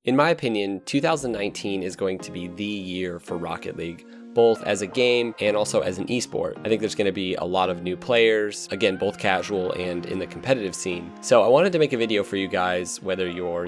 In my opinion, 2019 is going to be the year for Rocket League, both as a game and also as an esport. I think there's going to be a lot of new players, again, both casual and in the competitive scene. So I wanted to make a video for you guys, whether you're,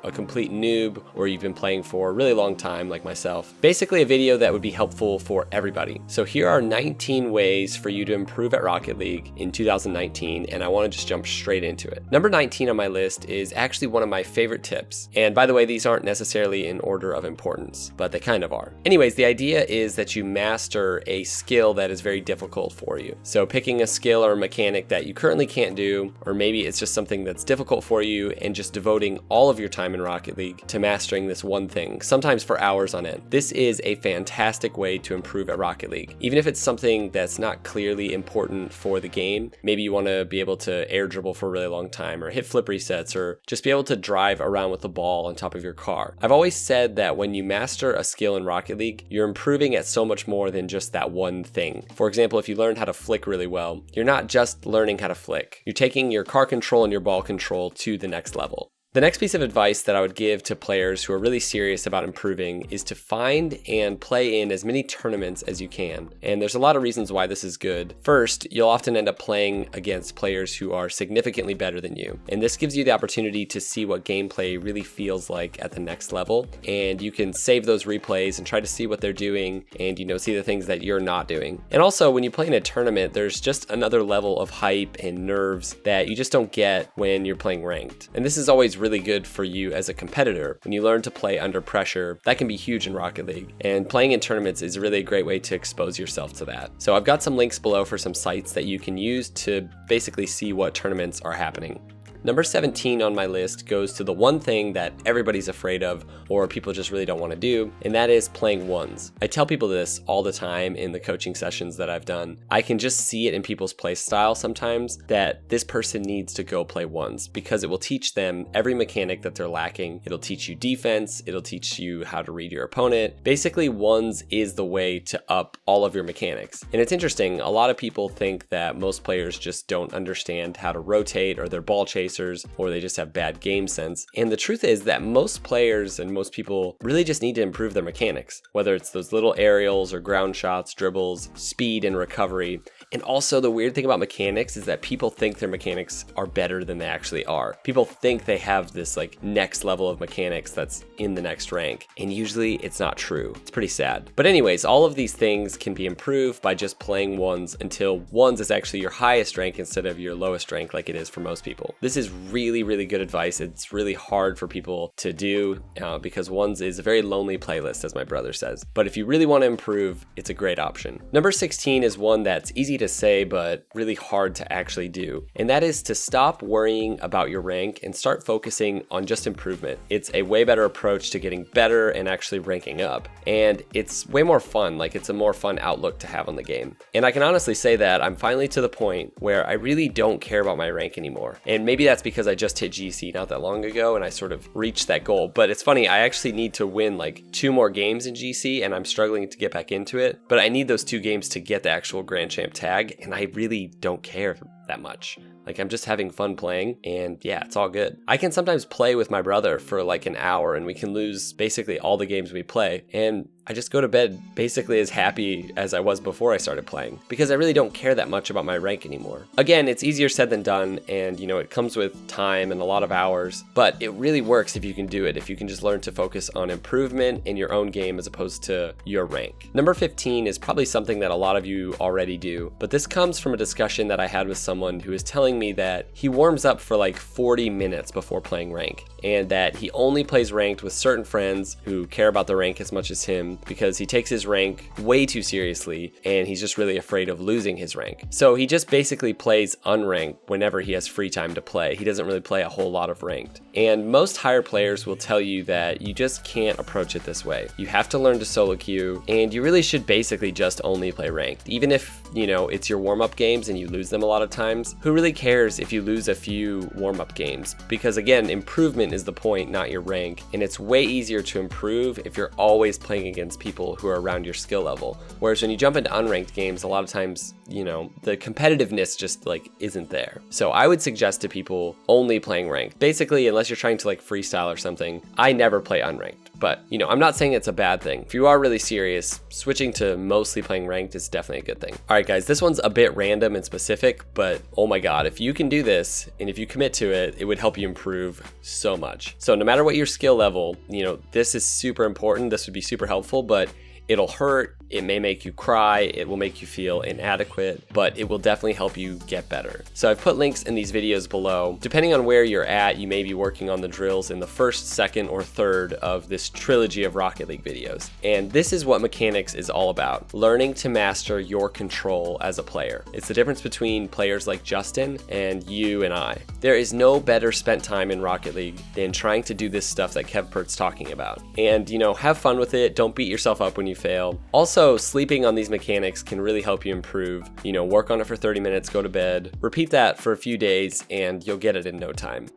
a complete noob or you've been playing for a really long time like myself. Basically a video that would be helpful for everybody. So here are 19 ways for you to improve at Rocket League in 2019, and I want to just jump straight into it. Number 19 on my list is actually one of my favorite tips. And by the way, these aren't necessarily in order of importance, but they kind of are. Anyways, the idea is that you master a skill that is very difficult for you. So picking a skill or a mechanic that you currently can't do, or maybe it's just something that's difficult for you, and just devoting all of your time in Rocket League to mastering this one thing, sometimes for hours on end. This is a fantastic way to improve at Rocket League. Even if it's something that's not clearly important for the game, maybe you want to be able to air dribble for a really long time, or hit flip resets, or just be able to drive around with the ball on top of your car. I've always said that when you master a skill in Rocket League, you're improving at so much more than just that one thing. For example, if you learn how to flick really well, you're not just learning how to flick. You're taking your car control and your ball control to the next level. The next piece of advice that I would give to players who are really serious about improving is to find and play in as many tournaments as you can. And there's a lot of reasons why this is good. First, you'll often end up playing against players who are significantly better than you. And this gives you the opportunity to see what gameplay really feels like at the next level. And you can save those replays and try to see what they're doing and, see the things that you're not doing. And also, when you play in a tournament, there's just another level of hype and nerves that you just don't get when you're playing ranked. And this is always really good for you as a competitor. When you learn to play under pressure, that can be huge in Rocket League. And playing in tournaments is really a great way to expose yourself to that. So I've got some links below for some sites that you can use to basically see what tournaments are happening. Number 17 on my list goes to the one thing that everybody's afraid of, or people just really don't want to do, and that is playing ones. I tell people this all the time in the coaching sessions that I've done. I can just see it in people's play style sometimes that this person needs to go play ones because it will teach them every mechanic that they're lacking. It'll teach you defense. It'll teach you how to read your opponent. Basically, ones is the way to up all of your mechanics. And it's interesting, a lot of people think that most players just don't understand how to rotate, or their ball chase, or they just have bad game sense. And the truth is that most players and most people really just need to improve their mechanics, whether it's those little aerials or ground shots, dribbles, speed and recovery. And also the weird thing about mechanics is that people think their mechanics are better than they actually are. People think they have this next level of mechanics that's in the next rank, and usually it's not true. It's pretty sad. But anyways, all of these things can be improved by just playing ones until ones is actually your highest rank instead of your lowest rank like it is for most people. This is really, really good advice. It's really hard for people to do because ones is a very lonely playlist, as my brother says. But if you really want to improve, it's a great option. Number 16 is one that's easy to say, but really hard to actually do. And that is to stop worrying about your rank and start focusing on just improvement. It's a way better approach to getting better and actually ranking up. And it's way more fun. It's a more fun outlook to have on the game. And I can honestly say that I'm finally to the point where I really don't care about my rank anymore. And maybe that's because I just hit GC not that long ago and I sort of reached that goal. But it's funny, I actually need to win 2 more games in GC and I'm struggling to get back into it. But I need those 2 games to get the actual Grand Champ tag, and I really don't care that much. I'm just having fun playing, and yeah, it's all good. I can sometimes play with my brother for an hour and we can lose basically all the games we play, and I just go to bed basically as happy as I was before I started playing because I really don't care that much about my rank anymore. Again, it's easier said than done, and it comes with time and a lot of hours, but it really works if you can do it, if you can just learn to focus on improvement in your own game as opposed to your rank. Number 15 is probably something that a lot of you already do, but this comes from a discussion that I had with someone who was telling me that he warms up for 40 minutes before playing rank, and that he only plays ranked with certain friends who care about the rank as much as him because he takes his rank way too seriously and he's just really afraid of losing his rank. So he just basically plays unranked whenever he has free time to play. He doesn't really play a whole lot of ranked. And most higher players will tell you that you just can't approach it this way. You have to learn to solo queue, and you really should basically just only play ranked. Even if, it's your warm-up games and you lose them a lot of times, who really cares if you lose a few warm-up games? Because again, improvement is the point, not your rank, and it's way easier to improve if you're always playing against people who are around your skill level. Whereas when you jump into unranked games, a lot of times, you know, the competitiveness just like isn't there. So I would suggest to people only playing ranked. Basically, unless you're trying to like freestyle or something, I never play unranked. But, you know, I'm not saying it's a bad thing. If you are really serious, switching to mostly playing ranked is definitely a good thing. All right, guys, this one's a bit random and specific, but oh my God, if you can do this and if you commit to it, it would help you improve so much. So no matter what your skill level, you know, this is super important. This would be super helpful, but it'll hurt, it may make you cry, it will make you feel inadequate, but it will definitely help you get better. So I've put links in these videos below. Depending on where you're at, you may be working on the drills in the first, second, or third of this trilogy of Rocket League videos. And this is what mechanics is all about, learning to master your control as a player. It's the difference between players like Justin and you and I. There is no better spent time in Rocket League than trying to do this stuff that Kevpert's talking about. And, you know, have fun with it, don't beat yourself up when you fail. Also, sleeping on these mechanics can really help you improve. You know, work on it for 30 minutes, go to bed, repeat that for a few days, and you'll get it in no time.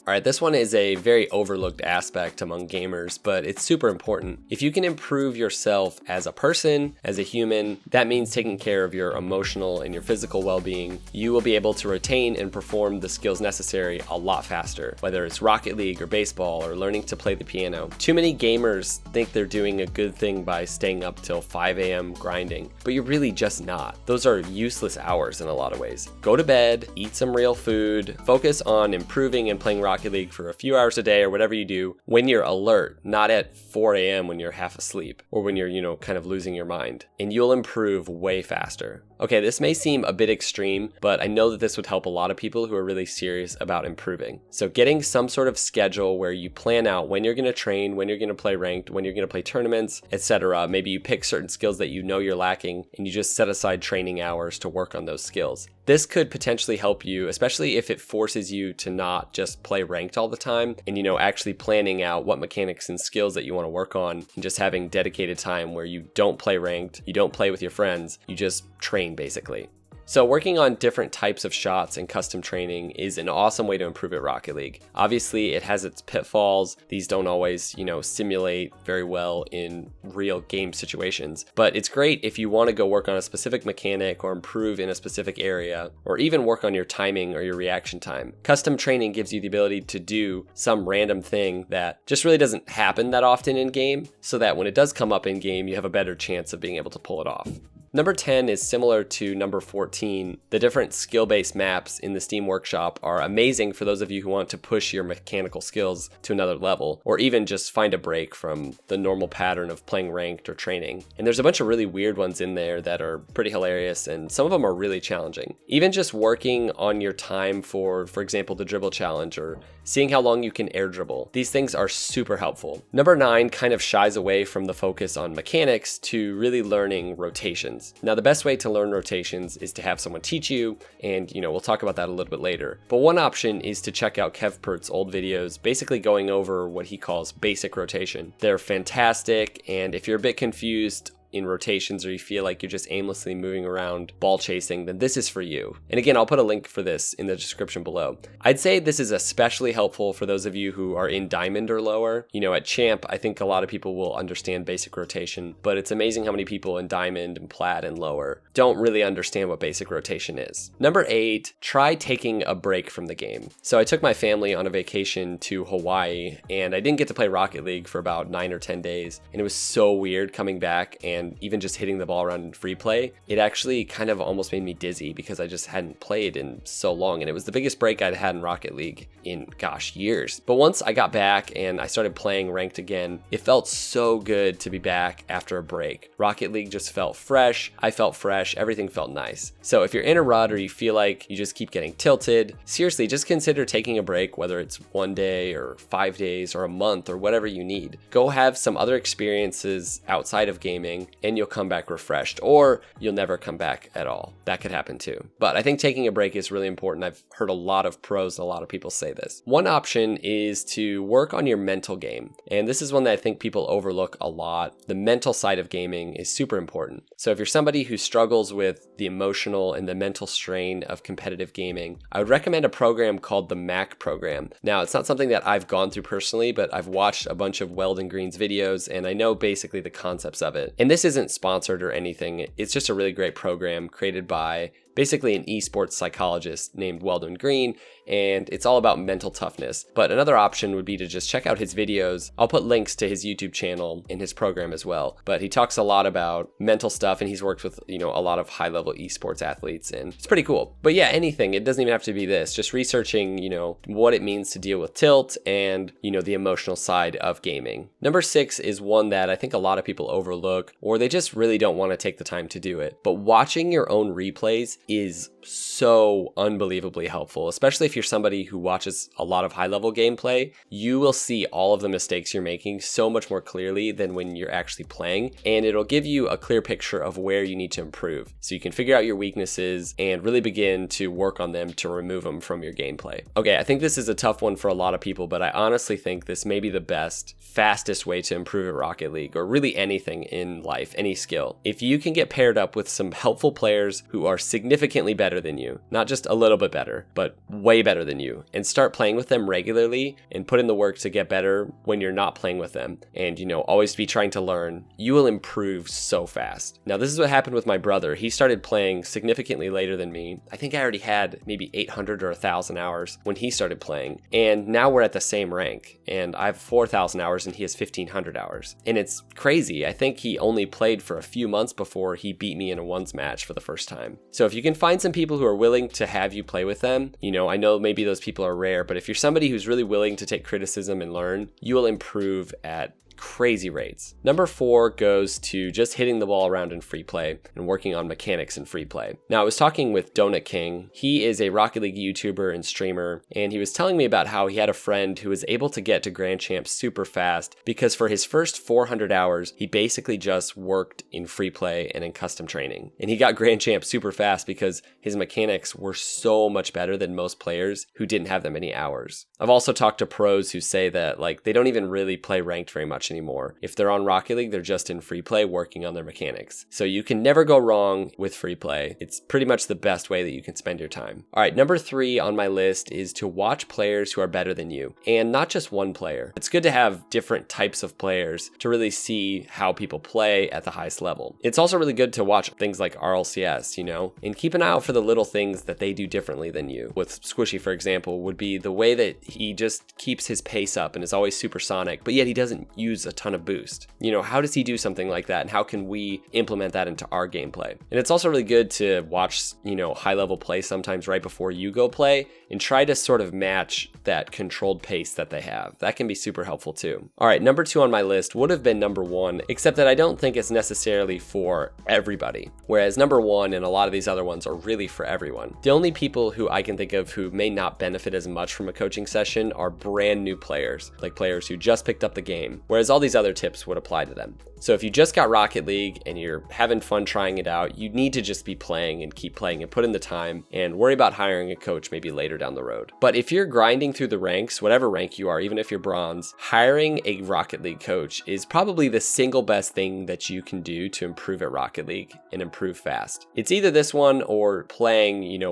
All right, this one is a very overlooked aspect among gamers, but it's super important. If you can improve yourself as a person, as a human, that means taking care of your emotional and your physical well-being. You will be able to retain and perform the skills necessary a lot faster, whether it's Rocket League or baseball or learning to play the piano. Too many gamers think they're doing a good thing by staying up till 5 a.m. grinding, but you're really just not. Those are useless hours in a lot of ways. Go to bed, eat some real food, focus on improving and playing Rocket League for a few hours a day or whatever you do when you're alert, not at 4 a.m. when you're half asleep or when you're, you know, kind of losing your mind, and you'll improve way faster. Okay, this may seem a bit extreme, but I know that this would help a lot of people who are really serious about improving. So getting some sort of schedule where you plan out when you're going to train, when you're going to play ranked, when you're going to play tournaments, etc. Maybe you pick certain skills that you know you're lacking and you just set aside training hours to work on those skills. This could potentially help you, especially if it forces you to not just play ranked all the time and, you know, actually planning out what mechanics and skills that you want to work on and just having dedicated time where you don't play ranked, you don't play with your friends, you just train basically. So working on different types of shots and custom training is an awesome way to improve at Rocket League. Obviously, it has its pitfalls. These don't always, you know, simulate very well in real game situations, but it's great if you want to go work on a specific mechanic or improve in a specific area, or even work on your timing or your reaction time. Custom training gives you the ability to do some random thing that just really doesn't happen that often in game, so that when it does come up in game, you have a better chance of being able to pull it off. Number 10 is similar to number 14. The different skill-based maps in the Steam Workshop are amazing for those of you who want to push your mechanical skills to another level, or even just find a break from the normal pattern of playing ranked or training. And there's a bunch of really weird ones in there that are pretty hilarious, and some of them are really challenging. Even just working on your time for example, the dribble challenge, or seeing how long you can air dribble. These things are super helpful. Number 9 kind of shies away from the focus on mechanics to really learning rotations. Now, the best way to learn rotations is to have someone teach you, and, you know, we'll talk about that a little bit later. But one option is to check out Kevpert's old videos, basically going over what he calls basic rotation. They're fantastic, and if you're a bit confused in rotations, or you feel like you're just aimlessly moving around ball chasing, then this is for you. And again, I'll put a link for this in the description below. I'd say this is especially helpful for those of you who are in Diamond or lower. You know, at Champ, I think a lot of people will understand basic rotation, but it's amazing how many people in Diamond and Plat and lower don't really understand what basic rotation is. Number 8, try taking a break from the game. So I took my family on a vacation to Hawaii, and I didn't get to play Rocket League for about 9 or 10 days, and it was so weird coming back and even just hitting the ball around in free play. It actually kind of almost made me dizzy because I just hadn't played in so long, and it was the biggest break I'd had in Rocket League in, gosh, years. But once I got back and I started playing ranked again, it felt so good to be back after a break. Rocket League just felt fresh, I felt fresh, everything felt nice. So if you're in a rut or you feel like you just keep getting tilted, seriously, just consider taking a break, whether it's 1 day or 5 days or a month or whatever you need. Go have some other experiences outside of gaming. gaming and you'll come back refreshed, or you'll never come back at all. That could happen too. But I think taking a break is really important. I've heard a lot of pros and a lot of people say this. One option is to work on your mental game. And this is one that I think people overlook a lot. The mental side of gaming is super important. So if you're somebody who struggles with the emotional and the mental strain of competitive gaming, I would recommend a program called the MAC program. Now, it's not something that I've gone through personally, but I've watched a bunch of Weldon Green's videos and I know basically the concepts of it. And this isn't sponsored or anything. It's just a really great program created by basically an esports psychologist named Weldon Green, and it's all about mental toughness. But another option would be to just check out his videos. I'll put links to his YouTube channel in his program as well. But he talks a lot about mental stuff, and he's worked with, a lot of high-level esports athletes, and it's pretty cool. But yeah, anything. It doesn't even have to be this. Just researching, what it means to deal with tilt and, the emotional side of gaming. Number 6 is one that I think a lot of people overlook, or they just really don't want to take the time to do it. But watching your own replays is so unbelievably helpful, especially if you're somebody who watches a lot of high-level gameplay. You will see all of the mistakes you're making so much more clearly than when you're actually playing, and it'll give you a clear picture of where you need to improve. So you can figure out your weaknesses and really begin to work on them to remove them from your gameplay. Okay, I think this is a tough one for a lot of people, but I honestly think this may be the best, fastest way to improve at Rocket League, or really anything in life, any skill. If you can get paired up with some helpful players who are significantly better than you, not just a little bit better, but way better than you, and start playing with them regularly and put in the work to get better when you're not playing with them, and always be trying to learn, you will improve so fast. Now, this is what happened with my brother. He started playing significantly later than me. I think I already had maybe 800 or 1,000 hours when he started playing, and now we're at the same rank, and I have 4,000 hours and he has 1,500 hours, and it's crazy. I think he only played for a few months before he beat me in a ones match for the first time. So if you can find some people who are willing to have you play with them, I know maybe those people are rare, but if you're somebody who's really willing to take criticism and learn, you will improve at crazy rates. Number 4 goes to just hitting the ball around in free play and working on mechanics in free play. Now, I was talking with Donut King. He is a Rocket League YouTuber and streamer, and he was telling me about how he had a friend who was able to get to Grand Champ super fast because for his first 400 hours, he basically just worked in free play and in custom training. And he got Grand Champ super fast because his mechanics were so much better than most players who didn't have that many hours. I've also talked to pros who say that they don't even really play ranked very much anymore. If they're on Rocket League, they're just in free play working on their mechanics. So you can never go wrong with free play. It's pretty much the best way that you can spend your time. All right, number 3 on my list is to watch players who are better than you, and not just one player. It's good to have different types of players to really see how people play at the highest level. It's also really good to watch things like RLCS, and keep an eye out for the little things that they do differently than you. With Squishy, for example, would be the way that he just keeps his pace up and is always supersonic, but yet he doesn't use a ton of boost. How does he do something like that, and how can we implement that into our gameplay? And it's also really good to watch, high level play sometimes right before you go play and try to sort of match that controlled pace that they have. That can be super helpful too. All right, number 2 on my list would have been number 1, except that I don't think it's necessarily for everybody. Whereas number 1 and a lot of these other ones are really for everyone. The only people who I can think of who may not benefit as much from a coaching session are brand new players, like players who just picked up the game, whereas all these other tips would apply to them. So if you just got Rocket League and you're having fun trying it out, you need to just be playing and keep playing and put in the time and worry about hiring a coach maybe later down the road. But if you're grinding through the ranks, whatever rank you are, even if you're bronze, hiring a Rocket League coach is probably the single best thing that you can do to improve at Rocket League and improve fast. It's either this one or playing,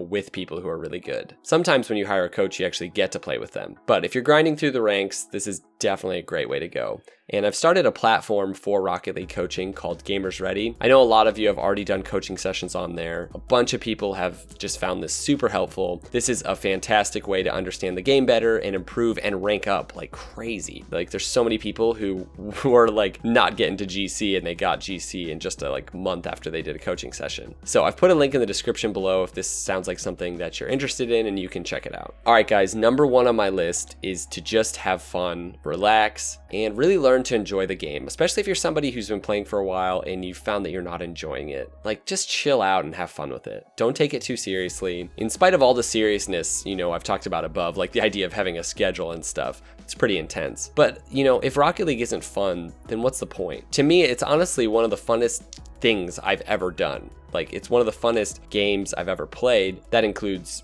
with people who are really good. Sometimes when you hire a coach, you actually get to play with them. But if you're grinding through the ranks, this is definitely a great way to go. And I've started a platform for Rocket League coaching called Gamers Ready. I know a lot of you have already done coaching sessions on there. A bunch of people have just found this super helpful. This is a fantastic way to understand the game better and improve and rank up like crazy. There's so many people who were not getting to GC and they got GC in just a month after they did a coaching session. So I've put a link in the description below if this sounds like something that you're interested in, and you can check it out. All right, guys, number 1 on my list is to just have fun, relax, and really learn to enjoy the game, especially if you're somebody who's been playing for a while and you've found that you're not enjoying it. Like, just chill out and have fun with it. Don't take it too seriously. In spite of all the seriousness, I've talked about above, like the idea of having a schedule and stuff, it's pretty intense. But, if Rocket League isn't fun, then what's the point? To me, it's honestly one of the funnest things I've ever done. Like, it's one of the funnest games I've ever played. That includes,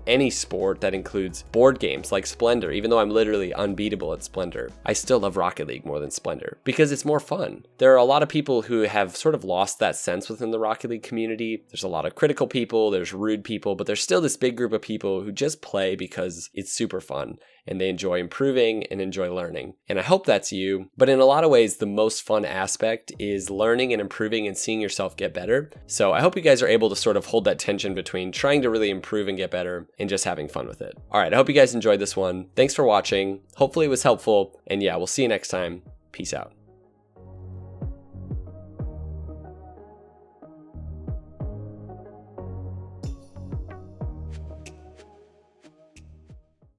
any sport. That includes board games like Splendor. Even though I'm literally unbeatable at Splendor, I still love Rocket League more than Splendor because it's more fun. There are a lot of people who have sort of lost that sense within the Rocket League community. There's a lot of critical people, there's rude people, but there's still this big group of people who just play because it's super fun and they enjoy improving and enjoy learning. And I hope that's you. But in a lot of ways, the most fun aspect is learning and improving and seeing yourself get better. So I hope you guys are able to sort of hold that tension between trying to really improve and get better and just having fun with it. All right, I hope you guys enjoyed this one. Thanks for watching. Hopefully it was helpful. And yeah, we'll see you next time. Peace out.